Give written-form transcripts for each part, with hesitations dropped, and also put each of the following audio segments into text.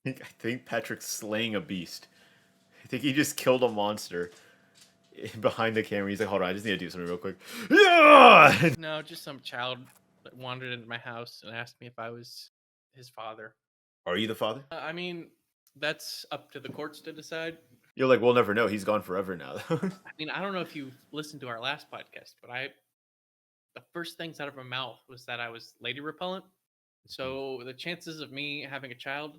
I think Patrick's slaying a beast. I think he just killed a monster behind the camera. He's like, hold on, I just need to do something real quick. Yeah! No, just some child that wandered into my house and asked me if I was his father. Are you the father? I mean, that's up to the courts to decide. You're like, we'll never know. He's gone forever now. I mean, I don't know if you've listened to our last podcast, but the first things out of my mouth was that I was lady repellent. So the chances of me having a child,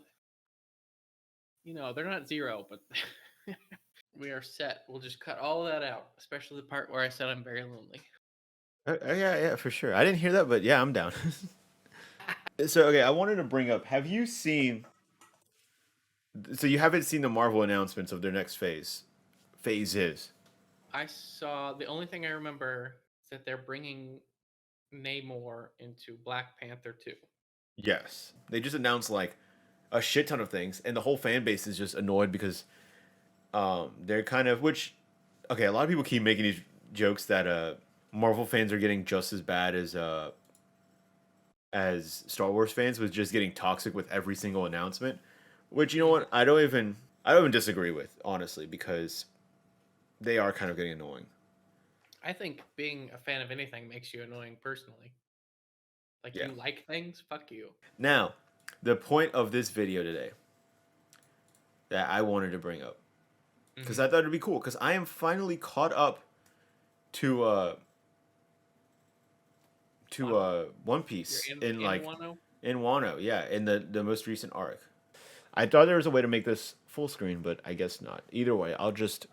they're not zero, but we are set. We'll just cut all of that out, especially the part where I said I'm very lonely. Yeah, for sure. I didn't hear that, but yeah, I'm down. So, okay, I wanted to bring up, have you seen... So you haven't seen the Marvel announcements of their next phases. I saw the only thing I remember is that they're bringing Namor into Black Panther 2. Yes. They just announced, like, a shit ton of things, and the whole fan base is just annoyed because they're kind of... Which, okay, a lot of people keep making these jokes that Marvel fans are getting just as bad as Star Wars fans with just getting toxic with every single announcement. Which, you know what, I don't even disagree with, honestly, because they are kind of getting annoying. I think being a fan of anything makes you annoying personally. Like, Yeah. you like things, fuck you. Now, the point of this video today that I wanted to bring up, because I thought it'd be cool, because I am finally caught up to One Piece in Wano? Wano, yeah, in the most recent arc. I thought there was a way to make this full screen, but I guess not. Either way, I'll just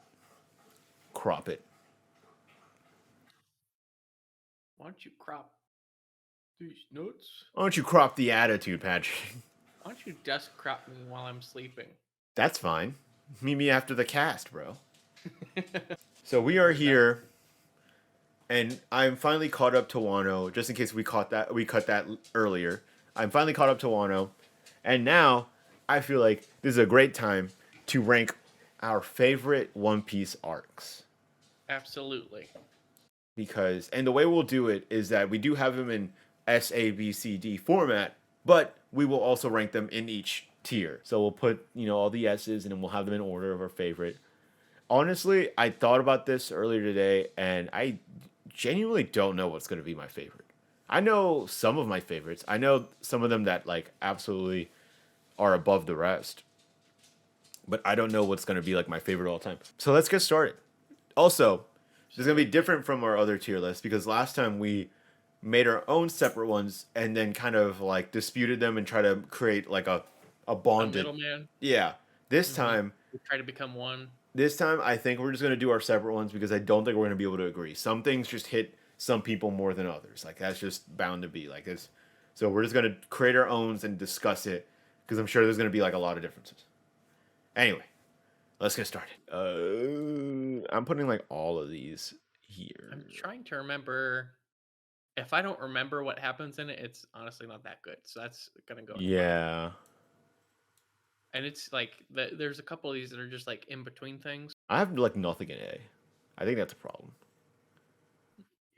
crop it. Why don't you crop these notes? Why don't you crop the attitude, Patrick? Why don't you desk crop me while I'm sleeping? That's fine. Meet me after the cast, bro. So we are here, and I'm finally caught up to Wano. Just in case we cut that earlier. I'm finally caught up to Wano, and now I feel like this is a great time to rank our favorite One Piece arcs. Absolutely. Because, and the way we'll do it is that we do have them in S, A, B, C, D format, but we will also rank them in each tier. So we'll put, all the S's, and then we'll have them in order of our favorite. Honestly, I thought about this earlier today, and I genuinely don't know what's going to be my favorite. I know some of my favorites. I know some of them that, like, absolutely are above the rest. But I don't know what's going to be, like, my favorite all time. So let's get started. Also, this is going to be different from our other tier list, because last time we made our own separate ones and then kind of, like, disputed them and try to create, like, a bonded... A middleman. Yeah. This time... We try to become one. This time, I think we're just going to do our separate ones because I don't think we're going to be able to agree. Some things just hit some people more than others. Like, that's just bound to be like this. So we're just going to create our own and discuss it because I'm sure there's going to be, like, a lot of differences. Anyway, let's get started. I'm putting, like, all of these here. I'm trying to remember. If I don't remember what happens in it, it's honestly not that good. So that's going to go. Yeah. And it's like, there's a couple of these that are just like in between things. I have, like, nothing in A. I think that's a problem.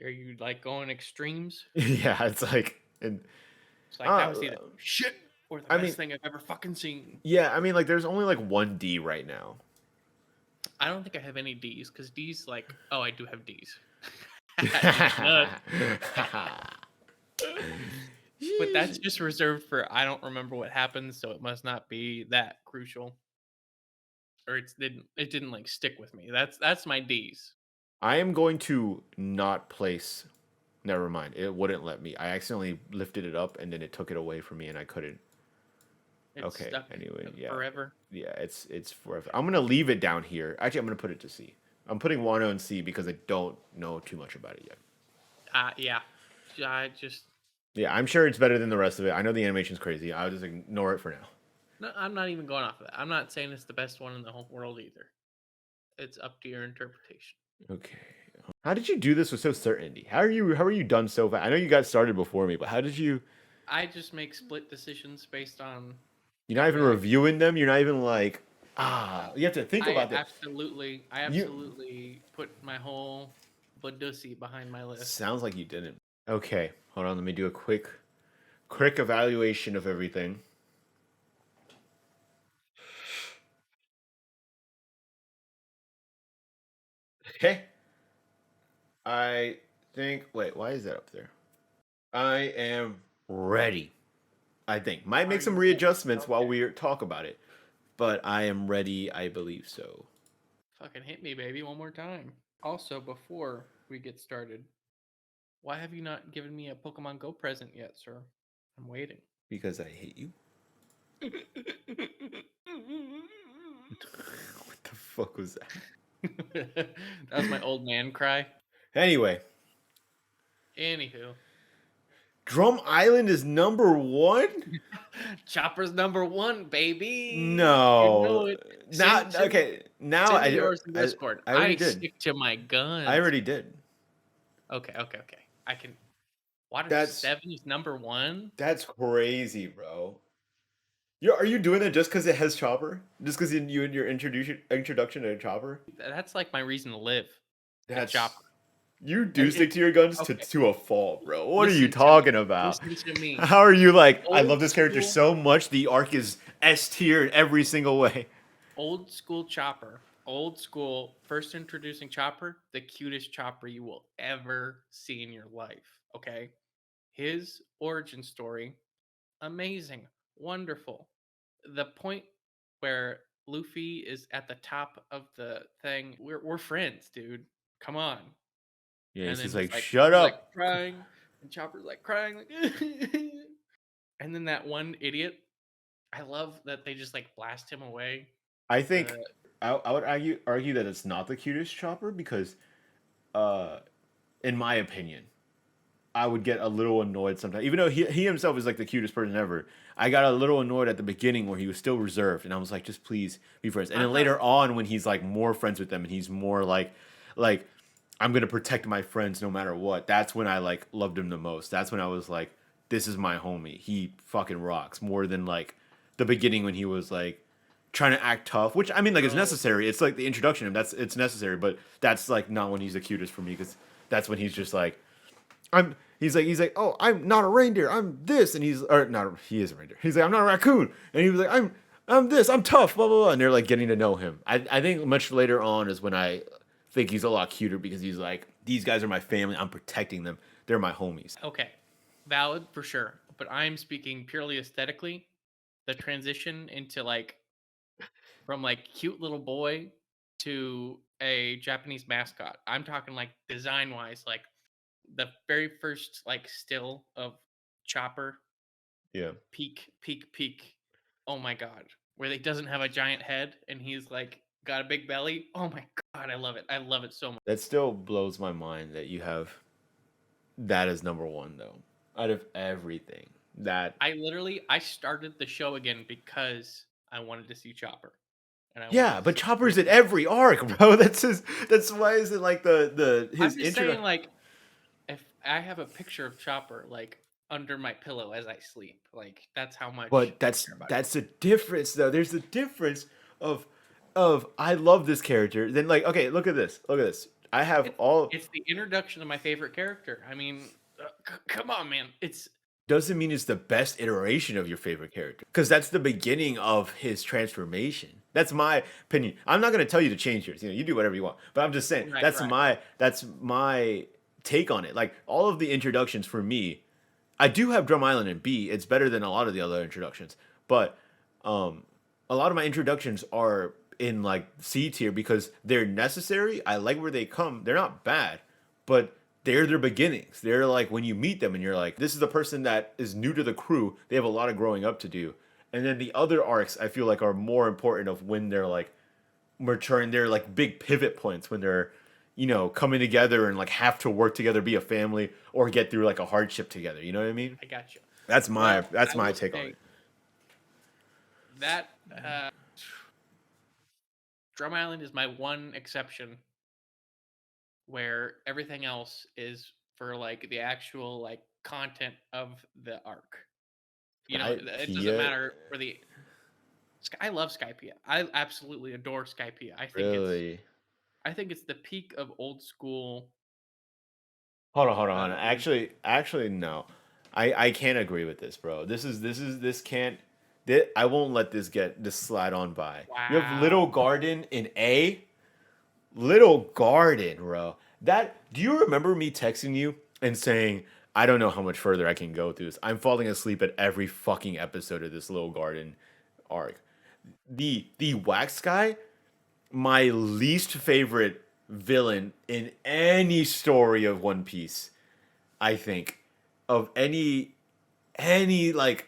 Are you like going extremes? Yeah, it's like... It's like, that was either shit or the best thing I've ever fucking seen. Yeah, I mean, like, there's only, like, one D right now. I don't think I have any D's, because D's, like, oh, I do have D's. But that's just reserved for I don't remember what happened, so it must not be that crucial. Or it didn't like stick with me. That's my D's. I am going to not place... Never mind. It wouldn't let me. I accidentally lifted it up, and then it took it away from me, and I couldn't. It's stuck Anyway, yeah. Forever. Yeah, it's forever. I'm going to leave it down here. Actually, I'm going to put it to C. I'm putting Wano in C because I don't know too much about it yet. Yeah. Yeah, I'm sure it's better than the rest of it. I know the animation's crazy. I'll just ignore it for now. No, I'm not even going off of that. I'm not saying it's the best one in the whole world either. It's up to your interpretation. Okay. How did you do this with so certainty? How are you done so fast? I know you got started before me, but how did you... I just make split decisions based on... You're not even reviewing them? You're not even like... you have to think about that. I absolutely put my whole badussy behind my list. Sounds like you didn't. Okay, hold on. Let me do a quick evaluation of everything. Okay. I think. Wait, why is that up there? I am ready. I think might Are make some you ready? readjustments while Okay. we talk about it, but I am ready. I believe so Fucking hit me, baby, one more time. Also, before we get started, why have you not given me a Pokemon Go present yet, sir? I'm waiting. because I hate you. What the fuck was that? That was my old man cry. Anyway, Anywho, Drum Island is number one. Chopper's number one, baby. You know No, it. not okay. Now Send me yours in I Discord. I already I did. stick to my I guns. already did. Okay. I can. Water That's 7 is number one. that's crazy, bro. Are you doing it just because it has Chopper? Just because you in your introduction to Chopper? That's like my reason to live. Is That's Chopper. you do stick to your guns Okay, to a fault, bro. What are you listen to me. talking about? Listen to me. How are you like? I love Old this character school, so much. The arc is S tier in every single way. old school Chopper. Old school, first introducing Chopper, the cutest Chopper you will ever see in your life. Okay? His origin story, amazing, wonderful. The point where Luffy is at the top of the thing, we're friends, dude. Come on. Yeah, And he's then just like, shut he's like up. crying, and Chopper's like crying, like, and then that one idiot. I love that they just like blast him away. I The think I would argue that it's not the cutest Chopper because, uh, in my opinion, I would get a little annoyed sometimes. Even though he himself is like the cutest person ever, I got a little annoyed at the beginning where he was still reserved, and I was like, just please be friends. And then I'm not. later on, when he's like more friends with them, and he's more like I'm gonna protect my friends no matter what. That's when I like loved him the most. That's when I was like, this is my homie. He fucking rocks more than like the beginning when he was like trying to act tough, which I mean like is Oh, necessary. It's like the introduction to him. That's it's necessary, but that's like not when he's the cutest for me because that's when he's just like he's like, oh, I'm not a reindeer, I'm this, and he's or not he is a reindeer. He's like, I'm not a raccoon, and he was like, I'm this, I'm tough, blah blah blah, and they're like getting to know him. I think much later on is when I think he's a lot cuter because he's like, these guys are my family, I'm protecting them, they're my homies. okay. Valid for sure. But I'm speaking purely aesthetically. The transition into like from like cute little boy to a Japanese mascot. I'm talking like design wise, like the very first like still of Chopper, Yeah, peak. Oh my god. Where he doesn't have a giant head and he's like got a big belly. Oh my god, I love it. I love it so much. that still blows my mind that you have that as number one though, out of everything. That I started the show again because I wanted to see Chopper. And I wanted yeah, to but see Chopper's in everything. every arc, bro. That's his. That's why is it like the I'm his just intro. saying, like, if I have a picture of Chopper, like, under my pillow as I sleep, like, that's how much But I that's care about him. that's the difference though. There's a difference of I love this character. Then like okay, look at this. Look at this. I have It's all it's the introduction of my favorite character. I mean, come on, man. It's doesn't mean it's the best iteration of your favorite character because that's the beginning of his transformation. That's my opinion. I'm not going to tell you to change yours. You know, you do whatever you want. But I'm just saying right, right. that's my take on it. Like all of the introductions for me, I do have Drum Island and B. It's better than a lot of the other introductions. But um, a lot of my introductions are in like C tier because they're necessary. I like where they come. They're not bad, but they're their beginnings. They're like when you meet them and you're like, this is a person that is new to the crew. They have a lot of growing up to do. And then the other arcs I feel like are more important of when they're like maturing. They're like big pivot points when they're coming together and like have to work together, be a family, or get through like a hardship together. You know what I mean? I got you. That's my Well, that's I my will take on say it. that Drum Island is my one exception where everything else is for like the actual like content of the arc. You know, it doesn't Pia, matter for the I love Skypiea. I absolutely adore Skypiea. really? I think it's the peak of old school. Hold on. When Actually, no. I can't agree with this, bro. This can't. I won't let this slide on by. You have Little wow, Garden in A. Little Garden, bro. That do you remember me texting you and saying, I don't know how much further I can go through this. I'm falling asleep at every fucking episode of this Little Garden arc. The wax guy, my least favorite villain in any story of One Piece, I think. Of any like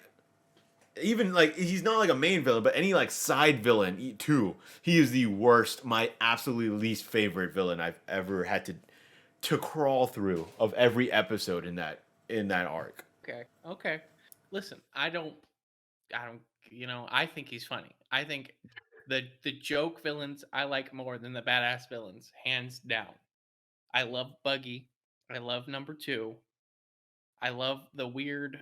even like he's not like a main villain, but any like side villain too. He is the worst, my absolutely least favorite villain I've ever had to crawl through of every episode in that arc. Okay. Okay. Listen, I don't I think he's funny. I think the joke villains I like more than the badass villains, hands down. I love Buggy. I love number 2. I love weird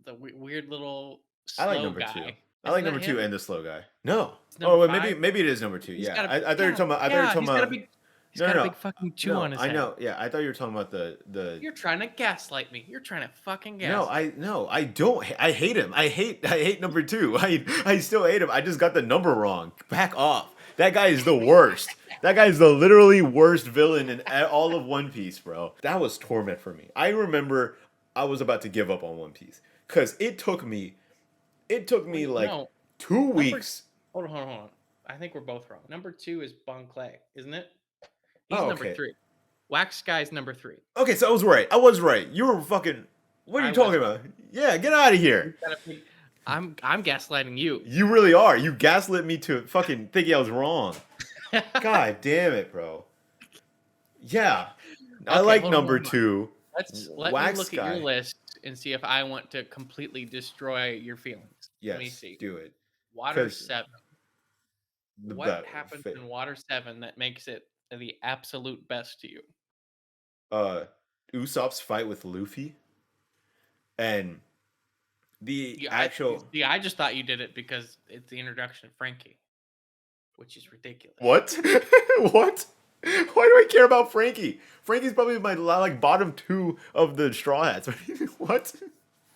little I like slow number two. guy. I like Isn't that number two him? and the slow guy. No. It's Oh, number well, 5. maybe it is number two. He's Yeah. got a I thought you were yeah, talking about. I thought you were yeah, talking he's got a about. big he's No, no, got a no. big fucking chew No, on his I head. know. Yeah, I thought you were talking about the. You're trying to gaslight me. You're trying to fucking No, gaslight. I don't. I hate him. I hate number two. I still hate him. I just got the number wrong. Back off. That guy is the worst. That guy is the literally worst villain in all of One Piece, bro. That was torment for me. I remember I was about to give up on One Piece because it took me Wait, like no. 2 weeks. Hold on. I think we're both wrong. Number 2 is Bon Clay, isn't it? He's Oh, number okay. 3. Wax Guy's number 3. Okay, so I was right. I was right. You were fucking. What are you I talking was about? Yeah, get out of here. I'm gaslighting you. You really are. You gaslit me to fucking thinking I was wrong. God damn it, bro. Yeah, I Okay, like hold on, number hold on. two. Let me Wax look guy. at your list and see if I want to completely destroy your feelings. Yes, Let me see. do it. Water 'Cause 7. The What happens in Water 7 that makes it the absolute best to you? Usopp's fight with Luffy and the actual I just thought you did it because it's the introduction of Frankie, which is ridiculous. what? What? Why do I care about Frankie? Frankie's probably my like bottom two of the Straw Hats. What?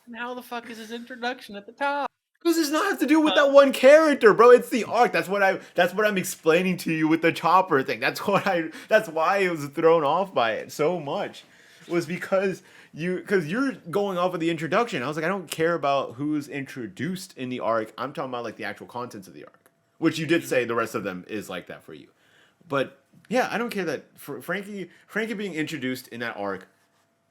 And how the fuck is his introduction at the top? Because this not have to do with that one character, bro. It's the arc. That's what I'm explaining to you with the chopper thing. That's why I was thrown off by it so much. Was because you're going off of the introduction. I was like, I don't care about who's introduced in the arc. I'm talking about like the actual contents of the arc. Which you did say the rest of them is like that for you. But yeah, I don't care that Frankie being introduced in that arc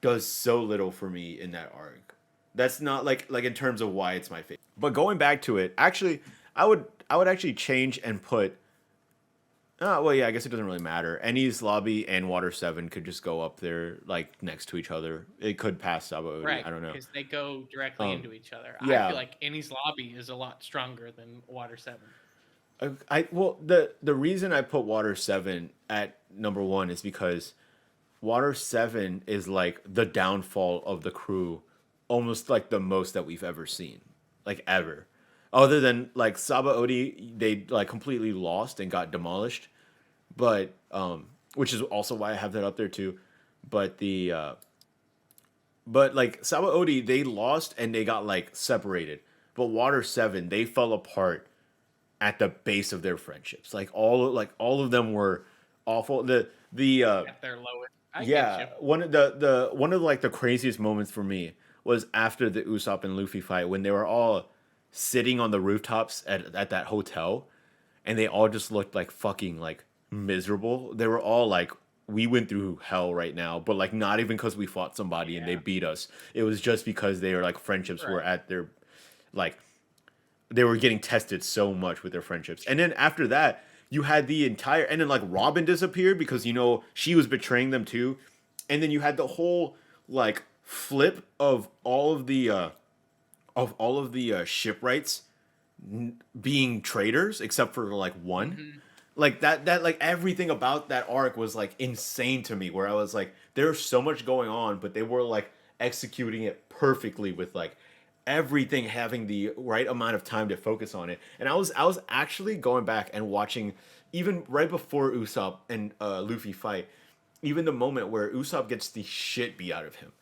does so little for me in that arc. That's not like in terms of why it's my favorite. But going back to it, actually, I would actually change and put. Well, yeah, I guess it doesn't really matter. Ennie's lobby and Water 7 could just go up there like next to each other. It could pass Sabaody. Right, I don't know. because they go directly into each other. yeah. I feel like Annie's lobby is a lot stronger than Water 7. Well, the reason I put Water 7 at number 1 is because Water 7 is like the downfall of the crew, almost like the most that we've ever seen, like ever. Other than like Sabaody, they like completely lost and got demolished, but which is also why I have that up there too. But but like Sabaody, they lost and they got like separated. But Water 7, they fell apart at the base of their friendships. Like all of them were awful. The At their lowest. I yeah, get you. one of like the craziest moments for me was after the Usopp and Luffy fight when they were all sitting on the rooftops at that hotel and they all just looked like fucking like miserable. They were all like, we went through hell right now, but like not even because we fought somebody and they Yeah. beat us. It was just because they were like friendships were Right. at their like they were getting tested so much with their friendships. And then after that, you had the entire and then like Robin disappeared because she was betraying them too. And then you had the whole like flip of all of the shipwrights being traitors except for like one. Mhm. Like that like everything about that arc was like insane to me where I was like there's so much going on but they were like executing it perfectly with like everything having the right amount of time to focus on it. And I was actually going back and watching even right before Usopp and Luffy fight, even the moment where Usopp gets the shit beat out of him,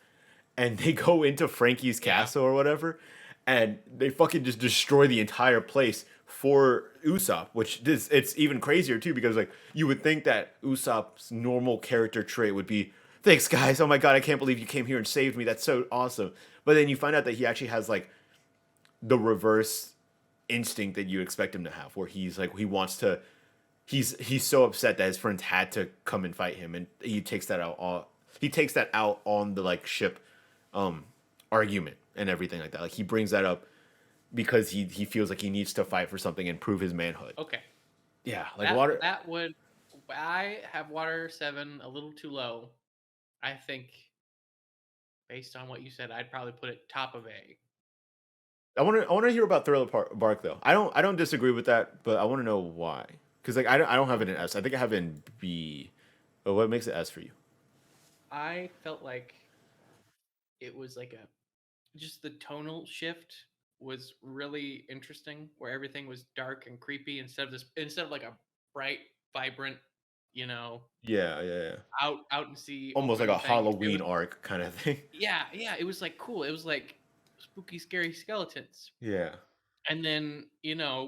and they go into Frankie's Yeah. castle or whatever, and they fucking just destroy the entire place for Usopp, which this it's even crazier too because like you would think that Usopp's normal character trait would be thanks guys, oh my god, I can't believe you came here and saved me. That's so awesome. But then you find out that he actually has like the reverse instinct that you expect him to have, where he's like he wants to he's so upset that his friends had to come and fight him, and he takes that out on the like ship um argument and everything like that. Like he brings that up because he feels like he needs to fight for something and prove his manhood. Okay. Yeah, like That water. that would I have water 7 a little too low. I think based on what you said, I'd probably put it top of A. I want to hear about Bark though. I don't disagree with that, but I want to know why. Because like I don't have it in S. I think I have it in B. But what makes it S for you? I felt like it was like a just the tonal shift was really interesting where everything was dark and creepy instead of like a bright, vibrant, you know, Yeah. out and see Almost like open a thing. It was Halloween arc kind of thing. yeah, it was like cool. It was like spooky, scary skeletons. Yeah. And then,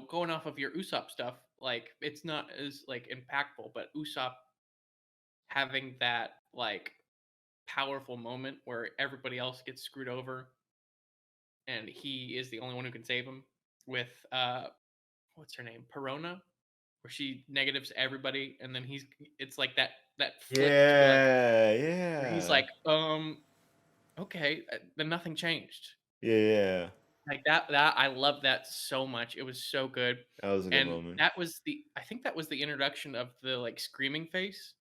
going off of your Usopp stuff, like it's not as like impactful, but Usopp having that like powerful moment where everybody else gets screwed over and he is the only one who can save him with what's her name? Perona, where she negatives everybody and then it's like that flip to be like Yeah. where he's Yeah. like, okay, then nothing changed. Yeah. Like that I love that so much. It was so good. That was a good And moment. that was I think that was the introduction of the like screaming face.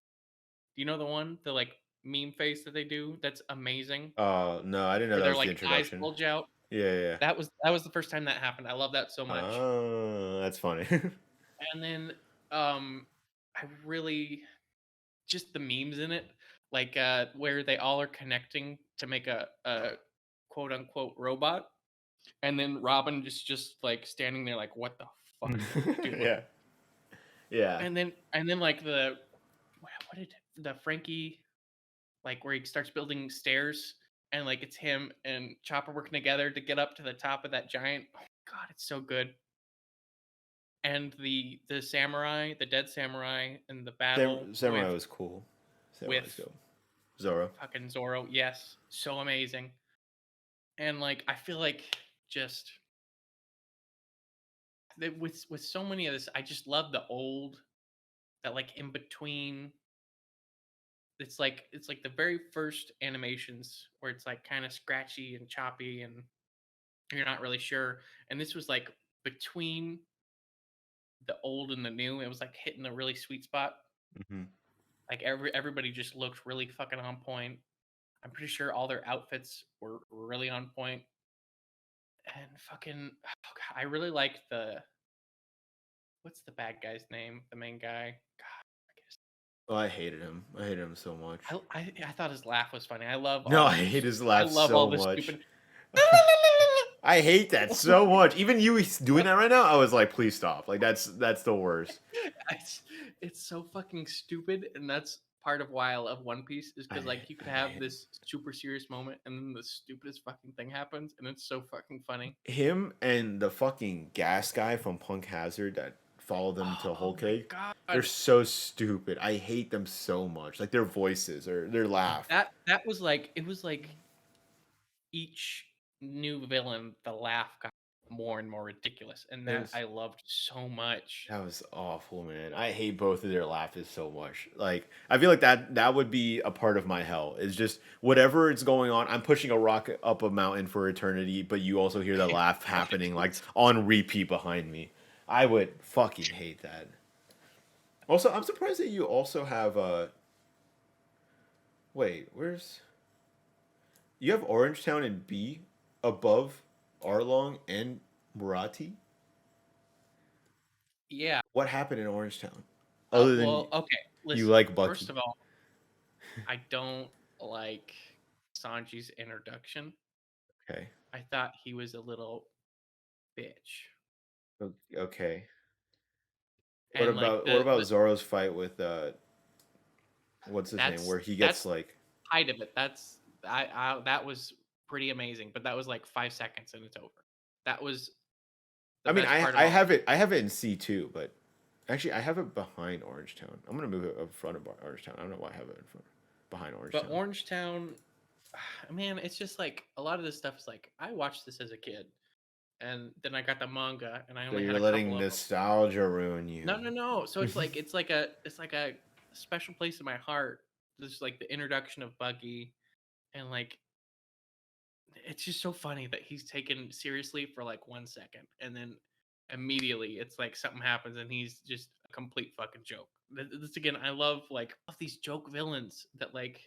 Do you know the one? The like meme face that they do? That's amazing. Oh no, I didn't know Where that their was the like eyes introduction. bulge out. Yeah. That was the first time that happened. I love that so much. Oh, that's funny. And then I really just the memes in it, like where they all are connecting to make a quote unquote robot. And then Robin just like standing there like what the fuck are you doing? Yeah. Yeah. And then like what did the Frankie like where he starts building stairs and like it's him and Chopper working together to get up to the top of that giant. Oh my god, it's so good. And the samurai, the dead samurai, and the battle Samurai was cool. Samurai was with cool. Zoro. fucking Zoro. Yes, so amazing. And like I feel like just with so many of this, I just love the old that like in between. It's like the very first animations where it's like kind of scratchy and choppy and you're not really sure. And this was like between the old and the new. It was like hitting a really sweet spot. Hmm. Like everybody just looked really fucking on point. I'm pretty sure all their outfits were really on point. And fucking, oh God, I really liked what's the bad guy's name? The main guy. God, I guess. Oh, I hated him. I hated him so much. I thought his laugh was funny. I love No, all I the hate his I laugh love all so the much. stupid. I hate that so much. Even you doing that right now, I was like, please stop. Like that's the worst. it's, it's so fucking stupid, and that's part of why I love One Piece is because like you I could have hate this super serious moment, and then the stupidest fucking thing happens, and it's so fucking funny. him and the fucking gas guy from Punk Hazard that followed them to Oh Whole my Cake. They're god, so stupid. I hate them so much. Like their voices or their laugh. that was like it was like each new villain, the laugh got more and more ridiculous, and It that was I loved so much. That was awful, man. I hate both of their laughs so much. Like I feel like that would be a part of my hell. Is just whatever is going on. I'm pushing a rock up a mountain for eternity, but you also hear the laugh happening like on repeat behind me. I would fucking hate that. Also, I'm surprised that you also have wait, where's you have Orangetown and B above Arlong and Murati? Yeah. What happened in Orangetown? Other than Well, okay. you Listen. like First Bucky. of all, I don't like Sanji's introduction. Okay. I thought he was a little bitch. Okay. And like What about the Zoro's fight with what's his name? Where he gets that's like height of it. That was pretty amazing, but that was like 5 seconds and it's over. That was The I mean, best part of I all. have it. I have it in C2, but actually, I have it behind Orangetown. I'm gonna move it up front of Orangetown. I don't know why I have it in front, behind But Orangetown. Orangetown, man, it's just like a lot of this stuff is like I watched this as a kid, and then I got the manga, and I So only had you're a couple letting of them. nostalgia ruin No, you. no, no. So it's like a special place in my heart. This is like the introduction of Buggy, and like it's just so funny that he's taken seriously for like 1 second, and then immediately it's like something happens, and he's just a complete fucking joke. This again, I love these joke villains that like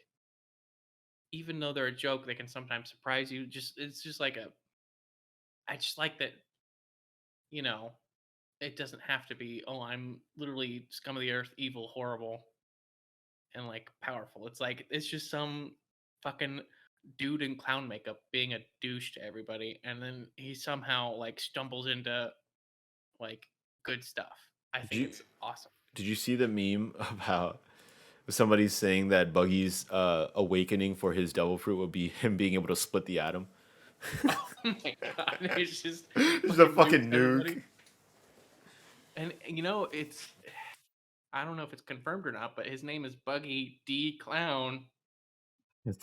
even though they're a joke, they can sometimes surprise you. Just it's just like a I just like that, you know, it doesn't have to be, oh, I'm literally scum of the earth, evil, horrible, and like powerful. It's like it's just some fucking dude in clown makeup being a douche to everybody, and then he somehow like stumbles into like good stuff. I Did think you it's awesome. did you see the meme about somebody saying that Buggy's awakening for his devil fruit would be him being able to split the atom? Oh my god, it's just It's a fucking nukes fucking everybody. nuke. And it's I don't know if it's confirmed or not, but his name is Buggy D Clown.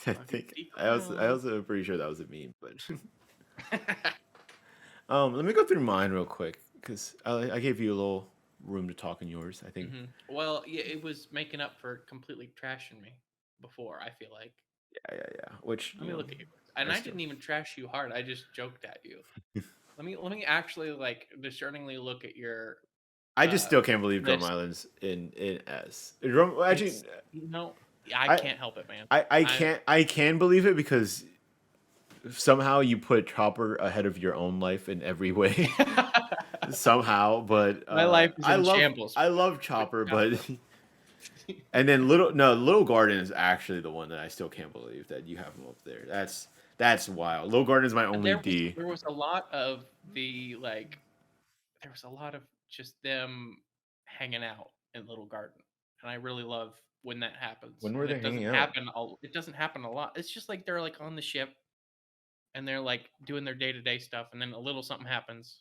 I Buggy think D I Clown. also am pretty sure that was a meme, but let me go through mine real quick because I gave you a little room to talk in yours. I think. Well, yeah, it was making up for completely trashing me before. I feel like. Yeah. Which Let me look at yours, and I I still. didn't even trash you hard. I just joked at you. Let me actually like discerningly look at your I just uh still can't believe Drum list. Island's in S. Drum actually, It's yeah, I I can't help it, man. I I can believe it because somehow you put Chopper ahead of your own life in every way. Somehow, but my life is in shambles. I love With Chopper, but Chopper. and then Little Garden is actually the one that I still can't believe that you have him up there. That's wild. Little Garden is my only there was D. there was a lot of the like there was a lot of just them hanging out in Little Garden, and I really love when that happens. When were And they it hanging doesn't out? happen. It doesn't happen a lot. It's just like they're like on the ship and they're like doing their day to day stuff, and then a little something happens.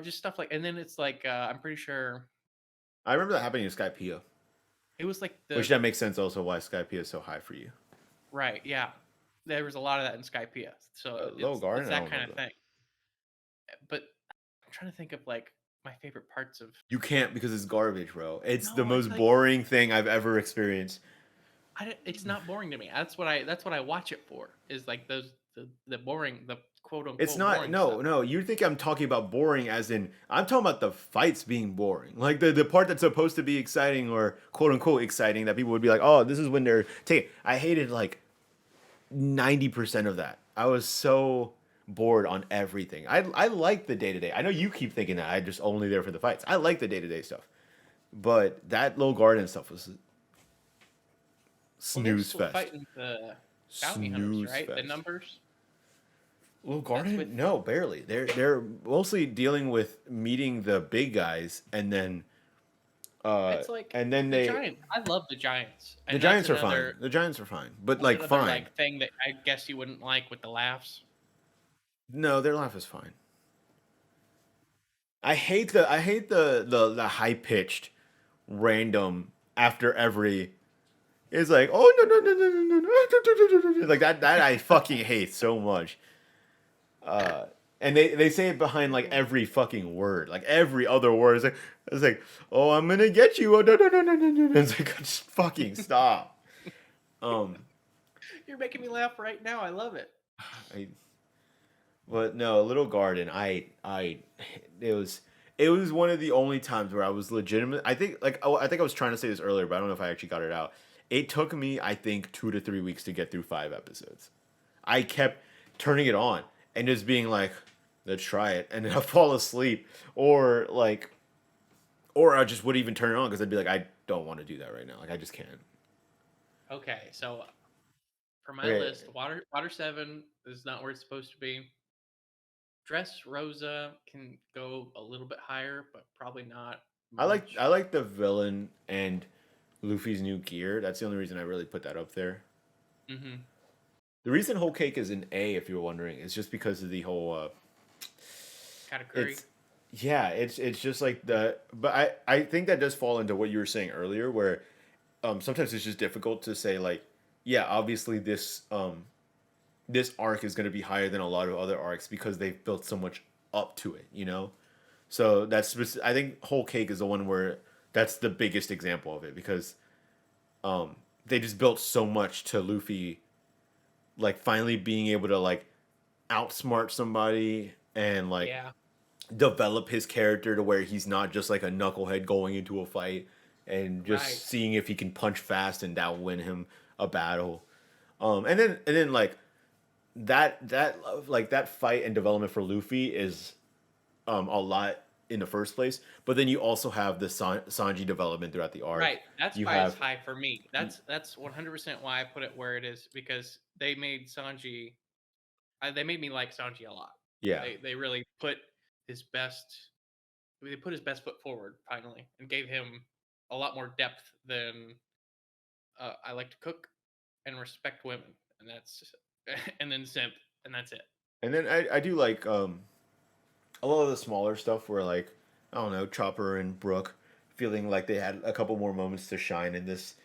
Just stuff like. And then it's like I'm pretty sure I remember that happening in Skypiea, it was like which the that makes sense also why Skypiea is so high for you. right. Yeah, there was a lot of that in Skypiea, so Little it's Garden, I that don't kind of remember that. thing. But I'm trying to think of like my favorite parts of. You can't because it's garbage, bro. It's the No, I most feel like boring thing I've ever experienced. it's not boring to me. That's what I watch it for. Is like the boring, the quote It's unquote not. boring stuff. No. You think I'm talking about boring as in I'm talking about the fights being boring, like the part that's supposed to be exciting or quote unquote exciting that people would be like, oh, this is when they're taking. I hated like 90% of that. I was so bored on everything. I like the day to day. I know you keep thinking that I just only there for the fights. I like the day to day stuff, but that Little Garden stuff was Well, they're snooze still fest. fighting the bounty hunters, Snooze right? The fest. numbers. Little That's with. Garden? No, barely. They're mostly dealing with meeting the big guys It's like and then the Giants. I love the Giants, the and Giants are fine. The Giants are fine. But that's like another fine. like thing that I guess you wouldn't like with the laughs. No, their laugh is fine. I hate the high pitched random after every it's like oh no like that I fucking hate so much. And they say it behind like every fucking word, like every other word. It's like oh I'm gonna get you. Oh, no. It's like just fucking stop. Um, You're making me laugh right now. I love it. I but no, Little Garden. It was it was one of the only times where I was legitimate. I think like oh, I think I was trying to say this earlier, but I don't know if I actually got it out. It took me I think 2 to 3 weeks to get through 5 episodes. I kept turning it on and just being like, let's try it, and then I'll fall asleep, or like, or I just would even turn it on because I'd be like, I don't want to do that right now. Like I just can't. Okay, so for my Okay, list, Water 7 is not where it's supposed to be. Dress Rosa can go a little bit higher, but probably not much. I like the villain and Luffy's new gear. That's the only reason I really put that up there. Hmm. The reason Whole Cake is an A, if you're wondering, is just because of the whole Katakuri. it's yeah, it's just like the but I think that does fall into what you were saying earlier, where sometimes it's just difficult to say like, yeah, obviously this arc is going to be higher than a lot of other arcs because they've built so much up to it, you know. So I think Whole Cake is the one where that's the biggest example of it because they just built so much to Luffy, like finally being able to like outsmart somebody and like Yeah, develop his character to where he's not just like a knucklehead going into a fight and right. just seeing if he can punch fast and that will win him a battle. And then like that fight and development for Luffy is a lot in the first place. But then you also have the Sanji development throughout the arc. Right. That's You why it's have high for me. That's 100% why I put it where it is because they made Sanji. They made me like Sanji a lot. yeah, They really put his best. They put his best foot forward finally and gave him a lot more depth than I like to cook and respect women, and that's and then simp, and that's it. and then I do like a lot of the smaller stuff where like I don't know Chopper and Brook feeling like they had a couple more moments to shine in this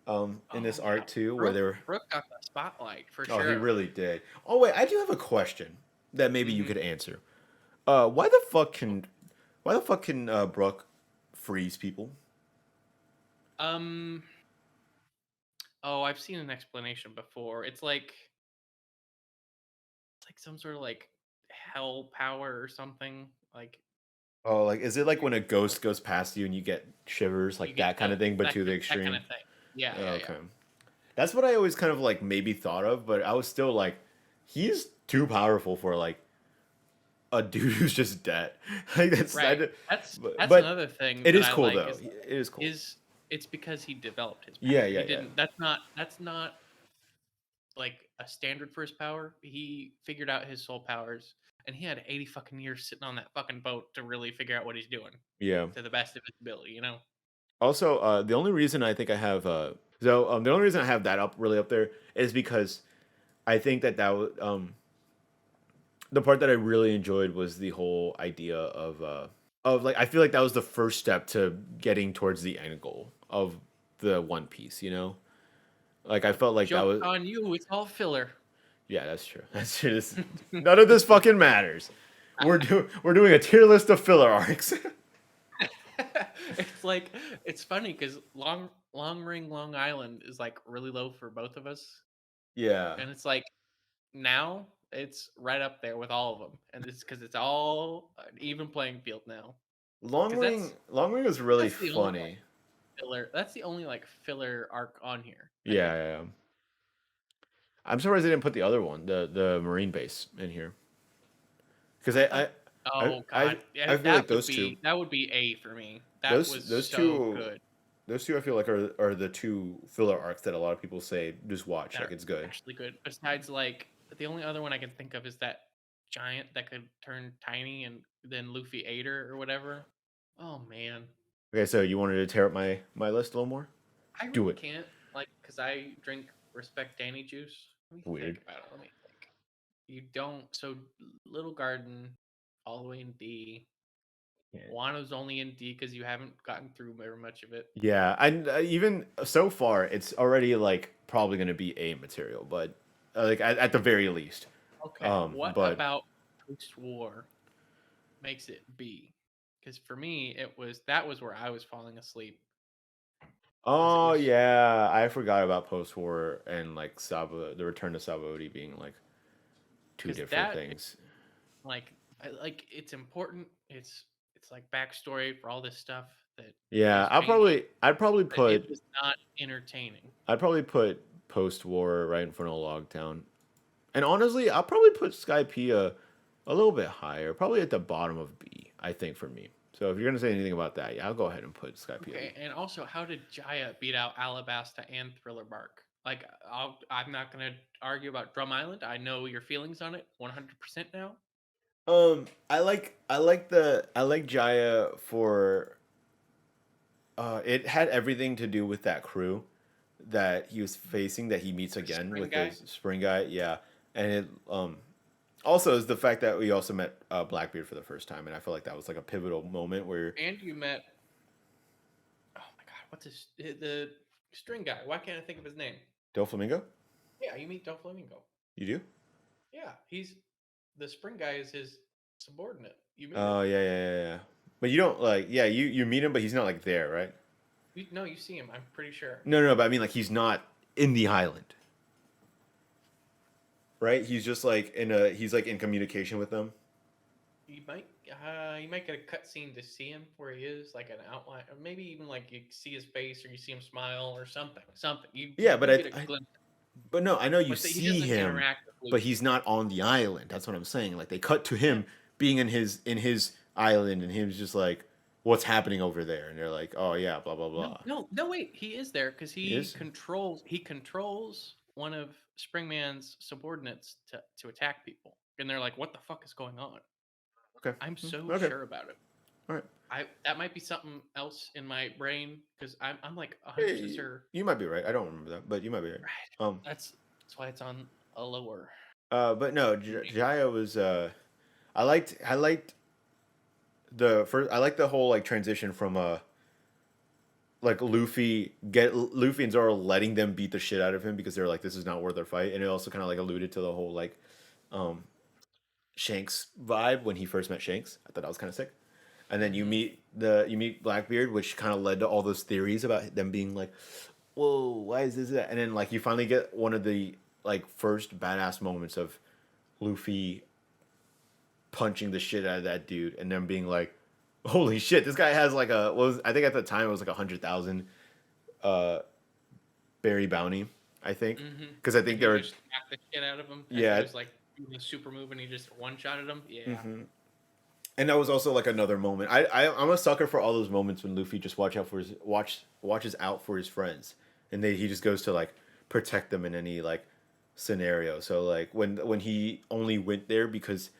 Oh yeah, arc too where Brooke. they were Brooke got the spotlight for oh he sure. really did. Oh wait, I do have a question that maybe you hmm could answer. Why the fuck can Brook freeze people? Um. Oh, I've seen an explanation before. It's like some sort of like hell power or something. Like Oh, like is it like you when a ghost goes past you and you get shivers, you like get that kind of chills. thing, but That to the that kind extreme? of thing. Yeah, yeah, yeah. Okay, that's what I always kind of like maybe thought of, but I was still like, he's too powerful for like a dude who's just dead. Like Right. That's but another thing it that is I cool like though. is It is cool. his it's because he developed his Yeah, power. yeah, He yeah. didn't that's not like a standard for his power. He figured out his soul powers and he had 80 fucking years sitting on that fucking boat to really figure out what he's doing Yeah. to the best of his ability, you know? Also, the only reason I think I have the only reason I have that up really up there is because I think that was the part that I really enjoyed was the whole idea of like I feel like that was the first step to getting towards the end goal of the One Piece, you know? Like I felt like that Joke's was on you, it's all filler. yeah, that's true. That's true. None of this fucking matters. We're doing a tier list of filler arcs. it's like it's funny because long ring Long Island is like really low for both of us, Yeah. and it's like now it's right up there with all of them, and it's because it's all an even playing field now. Because Long Ring was really that's the only like funny. filler. That's the only like filler arc on here. I Yeah, think. yeah, yeah. I'm surprised they didn't put the other one, the Marine base in here. Because I thought. I, Oh I, God, yeah, I feel like those two, that would be A for me. That was those so two, good. those two, I feel like are the two filler arcs that a lot of people say just watch, That like are it's good. actually good. Besides, like the only other one I can think of is that giant that could turn tiny and then Luffy ate her or whatever. Oh man, Okay, so you wanted to tear up my list a little more? I Do really it. can't like because I drink respect Danny juice. Let me think Weird. about it. Let me think. You don't. So Little Garden, all the way in D. Wano's only in D because you haven't gotten through very much of it. Yeah, and even so far, it's already like probably gonna be A material, but like at the very least. Okay, what But about post-war makes it B? Because for me, that was where I was falling asleep. Was it oh was yeah, I forgot about post war and like Saba, the return to Sabaody being like two because different that things. like like it's important. It's like backstory for all this stuff that Yeah, is changing, I'd probably but it put was not entertaining. I'd probably put post war right in front of Logtown, and honestly, I'll probably put Skypiea a little bit higher, probably at the bottom of B. I think for me. So if you're gonna say anything about that, yeah, I'll go ahead and put Skypiea B. Okay, and also, how did Jaya beat out Alabasta and Thriller Bark? Like, I'm not gonna argue about Drum Island. I know your feelings on it 100% now. I like Jaya for it had everything to do with that crew that he was facing that he meets The again Spring with the guy. spring guy, yeah. And it also is the fact that we also met Blackbeard for the first time, and I feel like that was like a pivotal moment where And you met. Oh my god, what's the string guy? Why can't I think of his name? Doflamingo. Yeah, you meet Doflamingo. You do? Yeah, he's the spring guy is his subordinate. You meet him. Oh yeah. But you don't like you meet him, but he's not like there, right? No, you see him. I'm pretty sure. No, but I mean like he's not in the island, right? He's just like he's like in communication with them. You might get a cutscene to see him where he is, like an outline, or maybe even like you see his face or you see him smile or something. Something. Yeah, You get a glimpse, but no, I know you but he see doesn't him, interact with but Luffy. he's not on the island. That's what I'm saying. Like they cut to him being in his island, and he was just like, "What's happening over there?" And they're like, "Oh yeah, blah blah No, blah." no, no. Wait, he is there because He is. he controls one of Springman's subordinates to attack people, and they're like, "What the fuck is going on?" Okay. I'm so Okay. sure about it. All right. That might be something else in my brain because I'm like 100% Hey, sure. you might be right. I don't remember that, but you might be right. Right. Um. That's why it's on a lower. But no, Jaya was. I liked the first. I liked the whole like transition from like Luffy and Zoro letting them beat the shit out of him because they're like, this is not worth their fight, and it also kind of like alluded to the whole like, um, Shanks vibe when he first met Shanks. I thought that was kind of sick. And then Hmm. you meet Blackbeard, which kind of led to all those theories about them being like, whoa, why is this that? And then like you finally get one of the like first badass moments of Luffy punching the shit out of that dude, and then being like, holy shit, this guy has like I think at the time it was like 100,000 uh berry bounty. I think Hmm. because I think And they you were just smack the shit out of him as he yeah. was like doing his super move, and he just one shotted him. Yeah. Hmm. And that was also like another moment. I'm a sucker for all those moments when Luffy just watches out for his friends, and he just goes to like protect them in any like scenario. So like when he only went there because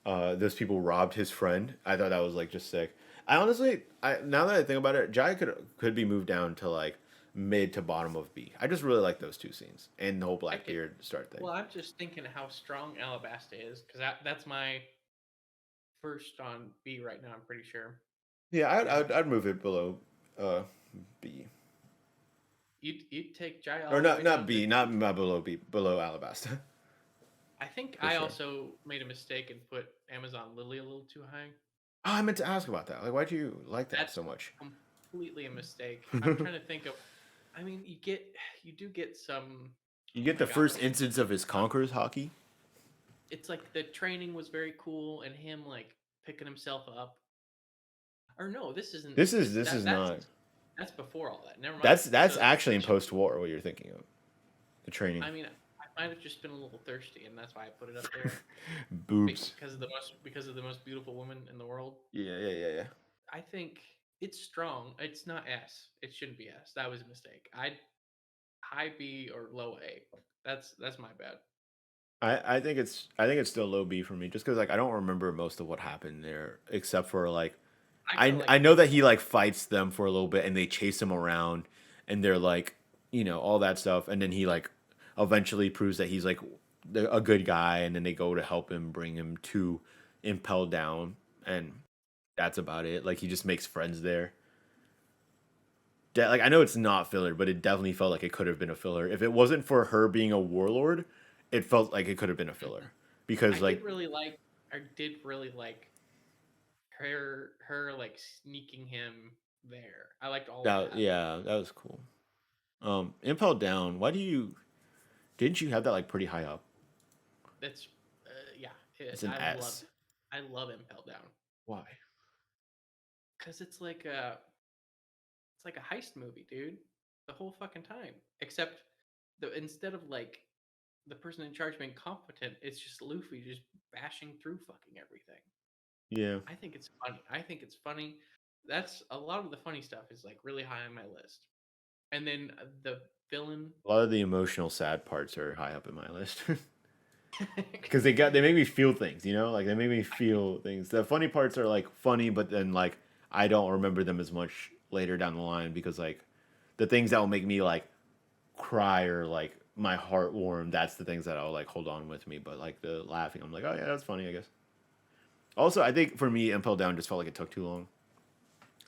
those people robbed his friend, I thought that was like just sick. I honestly, now that I think about it, Jai could be moved down to like mid to bottom of B. I just really like those two scenes and the whole I could. Blackbeard start thing. Well, I'm just thinking how strong Alabasta is because that's my first on B right now. I'm pretty sure. Yeah, And I'd move it below uh B. you'd take Jai Or all the not way down not to. B, not below B, below Alabasta. I think For I sure. also made a mistake and put Amazon Lily a little too high. Oh, I meant to ask about that. Like, why'd you like that That's so much? completely a mistake. I'm trying to think of. I mean, you do get some. You Oh get my the god, first what's instance of his conquerors hockey. it's like the training was very cool and him like picking himself up. Or no, this isn't This is not. that's before all that. Never mind. That's So actually in post war. What you're thinking of the training. I mean, I might have just been a little thirsty, and that's why I put it up there Boobs. because of the most beautiful woman in the world. Yeah. I think it's strong. It's not S. It shouldn't be S. That was a mistake. I'd high B or low A. That's my bad. I think it's still low B for me, just because like I don't remember most of what happened there, except for like I kind of I like know that he like fights them for a little bit and they chase him around and they're like, all that stuff, and then he like eventually proves that he's like a good guy, and then they go to help him bring him to Impel Down, and that's about it. Like he just makes friends there. Like I know it's not filler, but it definitely felt like it could have been a filler. If it wasn't for her being a warlord, it felt like it could have been a Mhm. filler because like I did really like her like sneaking him there. I liked all of that. that. Yeah, that was cool. Impel Down. Why do you didn't you have that like pretty high up? That's yeah. It's an S. I love Impel Down Why? because it's like a heist movie, dude. The whole fucking time. Except instead of like the person in charge being competent, it's just Luffy just bashing through fucking everything. Yeah. I think it's funny. I think it's funny. That's a lot of the funny stuff is like really high on my list. And then the villain. A lot of the emotional sad parts are high up in my list. Because they make me feel things, like they make me feel things. The funny parts are like funny, but then like I don't remember them as much later down the line because like the things that will make me like cry or like my heart warmed, that's the things that I'll like hold on with me. But like the laughing, I'm like, oh yeah, that's funny, I guess. Also, I think for me, Impel Down just felt like it took too long.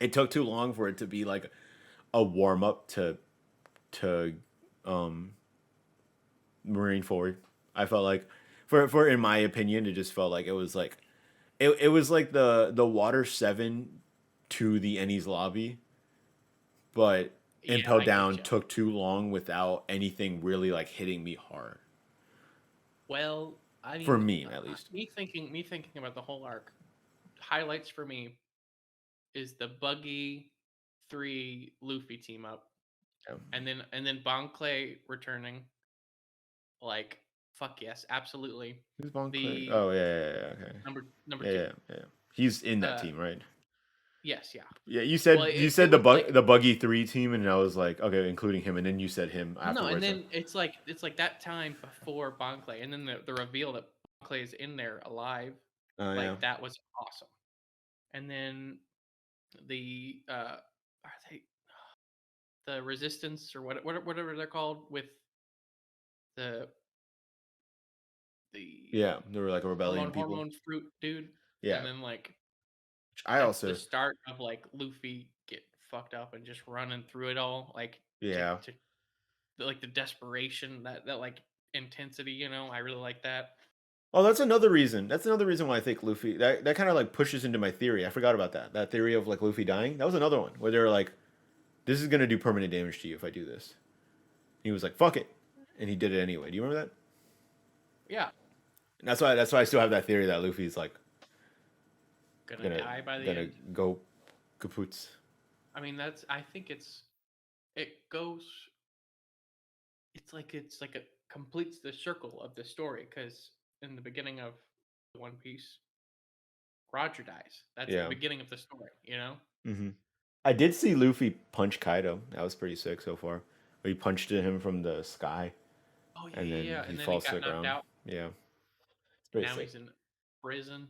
It took too long for it to be like a warm up to um Marine Forward. I felt like for in my opinion, it just felt like it was like it was like the Water 7 to the Ennie's lobby, but Yeah, Impel I get Down you. took too long without anything really like hitting me hard. Well, I For mean, me, at least. me thinking about the whole arc. Highlights for me is the Buggy 3 Luffy team up, Yeah. and then Bon Clay returning. Like, fuck yes, absolutely. Who's Bon Clay? The Oh yeah, okay. number Yeah, two. yeah, yeah. He's in that Uh, team, right? yes, yeah. Yeah, Well, you it said was like the buggy 3 team, and I was like, okay, including him, and then you said him well, no, and afterwards. So. then it's like that time before Bon Clay, and then the reveal that Bon Clay is in there alive, Oh yeah. like that was awesome. And then the are they the resistance or whatever they're called with the the Yeah, they were like a rebellion people. hormone fruit dude, and Yeah. then like I that's the also start of like Luffy get fucked up and just running through it all, like yeah. to like the desperation that like intensity, I really like that. Oh, that's another reason. That's another reason why I think Luffy that kind of like pushes into my theory. I forgot about that. That theory of like Luffy dying. That was another one where they're like, "This is gonna do permanent damage to you if I do this." He was like, "Fuck it," and he did it anyway. Do you remember that? Yeah, And that's why I still have that theory that Luffy's like gonna gonna die by the gonna end. go kapoots. I mean, that's I think it goes. It's like it completes the circle of the story because in the beginning of One Piece, Roger dies. That's the Yeah. beginning of the story. hmm I did see Luffy punch Kaido. That was pretty sick so far. Where he punched him from the sky, Oh yeah, and yeah, then yeah. he And then he falls to the got knocked ground. out. Yeah, it's And pretty now sick. he's in prison.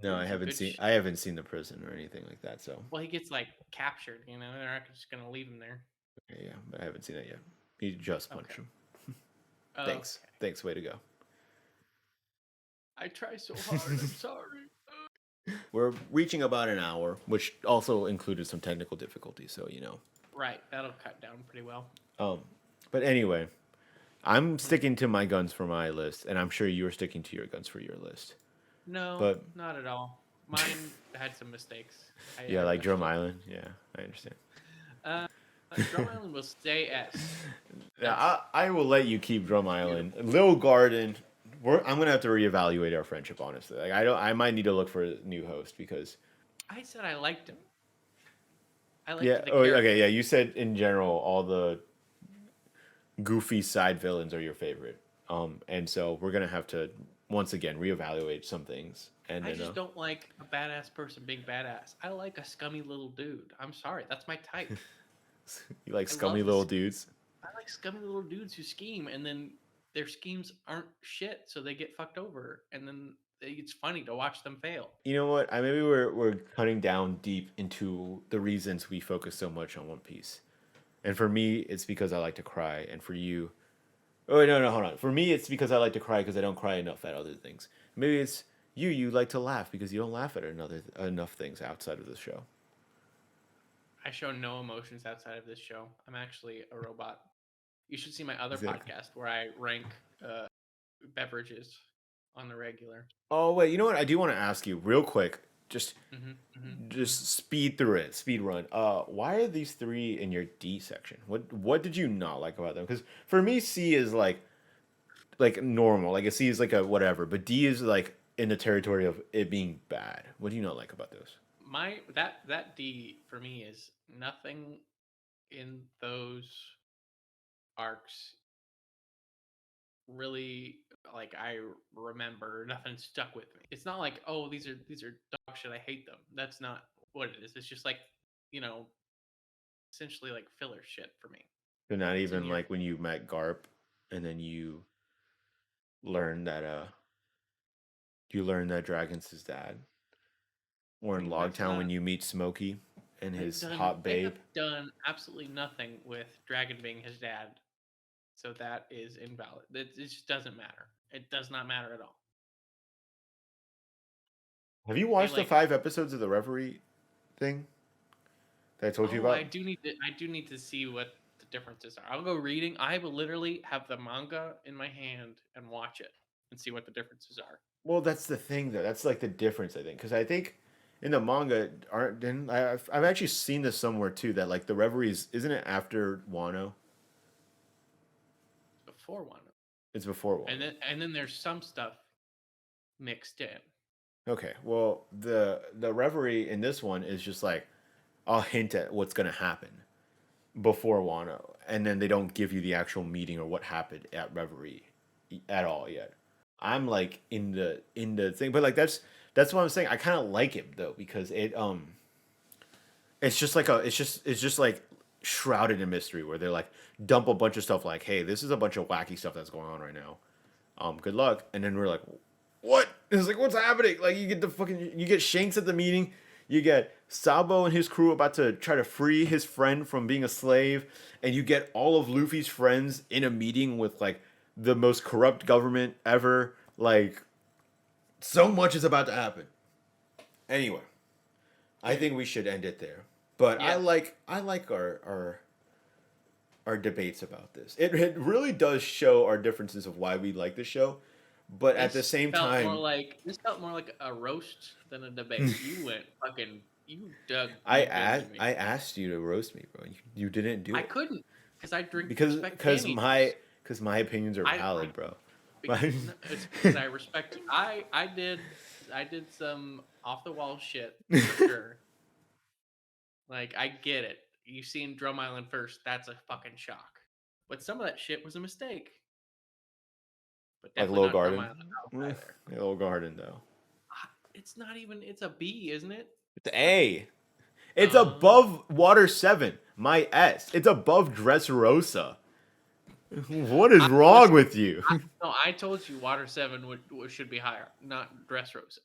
No, Doing some good I shit. haven't seen the prison or anything like that. So Well, he gets like captured. They're not just gonna leave him there. okay, yeah, but I haven't seen that yet. He just punched Okay. him. Thanks, Okay. thanks. Way to go. I try so hard. I'm sorry. We're reaching about an hour, which also included some technical difficulties. So you know. Right. That'll cut down pretty well. Um, but anyway, I'm Mhm. sticking to my guns for my list, and I'm sure you're sticking to your guns for your list. No, But not at all. Mine had some mistakes. I yeah, like rushed Drum it. Island. Yeah, I understand. Uh, Drum Island will stay S. Yeah, That's I will let you keep Drum Island. beautiful. Lil Garden, I'm gonna have to reevaluate our friendship. Honestly, like I might need to look for a new host because I said I liked him. I yeah. liked the Oh, okay. character. Yeah, you said in general all the goofy side villains are your favorite. And so we're gonna have to once again reevaluate some things. And I then just don't like a badass person being badass. I like a scummy little dude. I'm sorry, that's my type. you like I scummy love little this. dudes. I like scummy little dudes who scheme, and then their schemes aren't shit, so they get fucked over, and then it's funny to watch them fail. You know what? I maybe we're cutting down deep into the reasons we focus so much on One Piece. And for me, it's because I like to cry, and for you, oh wait, no, hold on. For me, it's because I like to cry because I don't cry enough at other things. Maybe it's you like to laugh because you don't laugh at another enough things outside of the show. I show no emotions outside of this show. I'm actually a robot. You should see my other Exactly. podcast where I rank beverages on the regular. Oh wait, you know what? I do want to ask you real quick. Just Hmm, hmm, hmm. just speed through it, speed run. Why are these three in your D section? What did you not like about them? Because for me, C is like normal. Like a C is like a whatever, but D is like in the territory of it being bad. What do you not like about those? My that D for me is nothing in those arcs really like I remember. Nothing stuck with me. It's not like, oh, these are dog shit, I hate them. That's not what it is. It's just like, you know essentially like filler shit for me. So not It's in even your like when you met Garp, and then learn that you learn that Dragon's his dad, or I in mean, that's Logtown not when you meet Smokey and they've his done hot they have babe. done absolutely nothing with Dragon being his dad So that is invalid. It just doesn't matter. It does not matter at all. Have you They watched the like 5 episodes of the Reverie thing that I told you oh, I about? do need to see what the differences are. I'll go reading. I will literally have the manga in my hand and watch it and see what the differences are. Well, that's the thing, though. That's like the difference, I think, because I think in the manga, aren't didn't I've actually seen this somewhere too that like the Reveries isn't it after Wano? Before one. It's before And Wano. then there's some stuff mixed in. Okay, well the Reverie in this one is just like I'll hint at what's gonna happen before Wano, and then they don't give you the actual meeting or what happened at Reverie at all yet. I'm like in the thing, but like that's what I'm saying. I kind of like it though because it's just like it's just like shrouded in mystery where they're like dump a bunch of stuff like, hey, this is a bunch of wacky stuff that's going on right now. Good luck, and then we're like, what? It's like what's happening? Like you get Shanks at the meeting. You get Sabo and his crew about to try to free his friend from being a slave, and you get all of Luffy's friends in a meeting with like the most corrupt government ever. Like, so much is about to happen. Anyway, I think we should end it there. But Yeah. I like our debates about this. It really does show our differences of why we like the show. But at the same time, This felt more like a roast than a debate. You went fucking you dug deep into me. I asked you to roast me, bro. You didn't do I it couldn't because I drink because respect because panty my juice. because my opinions are I valid, bro. no, it's because I respect. I did some off the wall shit for sure. Like I get it. You seen Drum Island first. That's a fucking shock. But some of that shit was a mistake. But Like definitely Low not Drum Garden, Island either. Low Garden though. It's not even. It's a B, isn't it? It's A. It's Um, above Water 7, my S. It's above Dressrosa. What is I wrong listen. with you? No, I told you Water 7 should be higher, not Dressrosa.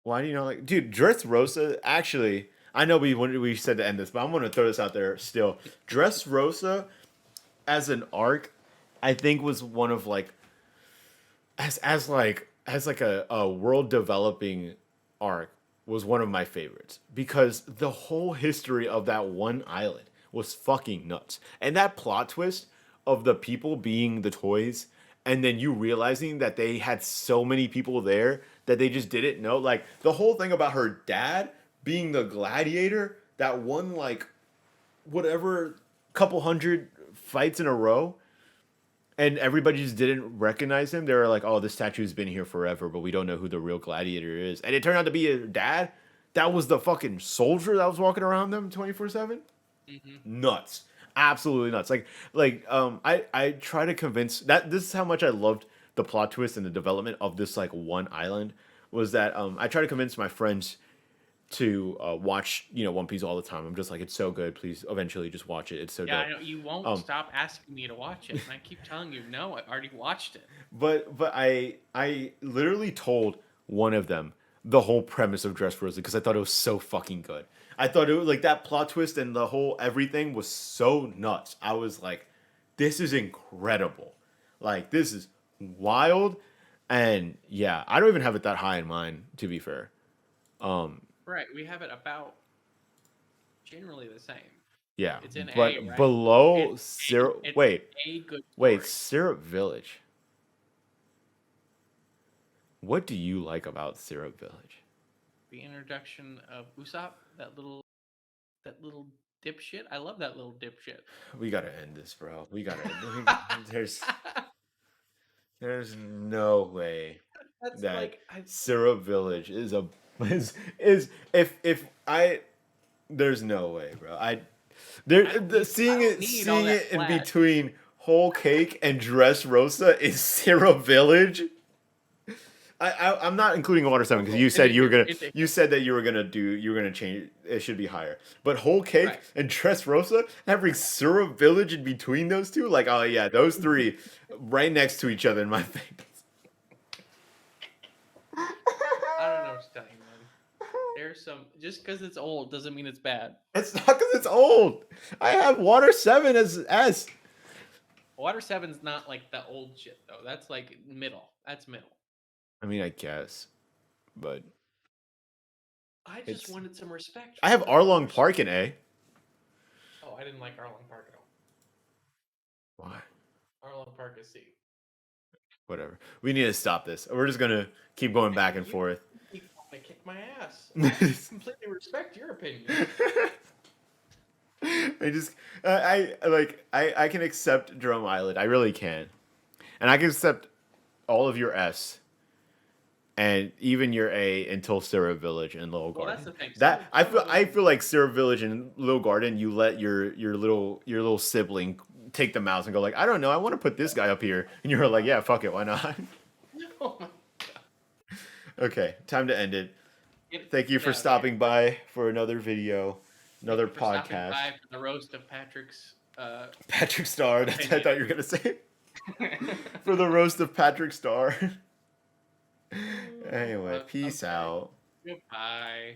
Why do you not like, dude? Dressrosa. Actually, I know we said to end this, but I'm gonna throw this out there still. Dressrosa as an arc, I think was one of like as like a world developing arc was one of my favorites because the whole history of that one island was fucking nuts. And that plot twist of the people being the toys and then you realizing that they had so many people there that they just didn't know, like the whole thing about her dad being the gladiator that won like whatever couple hundred fights in a row and everybody just didn't recognize him. They were like, "Oh, this statue's been here forever, but we don't know who the real gladiator is." And it turned out to be a dad. That was the fucking soldier that was walking around them 24/7. Hmm. Nuts, absolutely nuts. I try to convince that this is how much I loved the plot twist and the development of this like one island was that I try to convince my friends to watch One Piece all the time. I'm just like, it's so good. Please, eventually, just watch it. It's so Yeah, dope. I know you won't Um, stop asking me to watch it, and I keep telling you, no, I already watched it. but I literally told one of them the whole premise of Dressrosa because I thought it was so fucking good. I thought it was like that plot twist and the whole everything was so nuts. I was like, this is incredible. Like this is wild. And yeah, I don't even have it that high in mind, to be fair. Um, Right, we have it about generally the same. yeah, It's in A, but right? below It's Syrup. it's Wait, a good wait, story. Syrup Village. What do you like about Syrup Village? The introduction of Usopp, that little dipshit. I love that little dipshit. We gotta end this, bro. We gotta. There's no way That's that like I Syrup Village is a is if I there's no way, bro. I don't need all Seeing that it in flash. between Whole Cake and Dress Rosa is Syrup Village. I'm not including Water 7 because you said that you were gonna change it should be higher. But Whole Cake Right. and Dress Rosa having Syrup Village in between those two, like oh yeah, those three right next to each other in my face. I don't know what to tell you, man. There's some just because it's old doesn't mean it's bad. It's not because it's old. I have Water 7 as S. Water 7's not like the old shit though. That's like middle. That's middle. I mean, I guess, but I just it's. wanted some respect I have for Arlong Water 7. Park in A. Oh, I didn't like Arlong Park at all. Why? Arlong Park is C. Whatever. We need to stop this. We're just gonna keep going back and You forth. keep wanting to kick my ass. I completely respect your opinion. I just I can accept Drum Island. I really can. And I can accept all of your S and even your A until Syrup Village and Little Well, that's Garden. the thing. That Some of I them, feel like Syrup Village and Little Garden, you let your little sibling take the mouse and go like, I don't know, I want to put this guy up here, and you're like, yeah, fuck it, why not? oh my, Okay, time to end it. get, Thank you get for out of here. stopping by for another video, another Thank you for stopping podcast. by for the roast of Patrick's. Patrick Star. That's what I Opinion. thought you were gonna say. For the roast of Patrick Star. Anyway, peace Okay. out. Goodbye.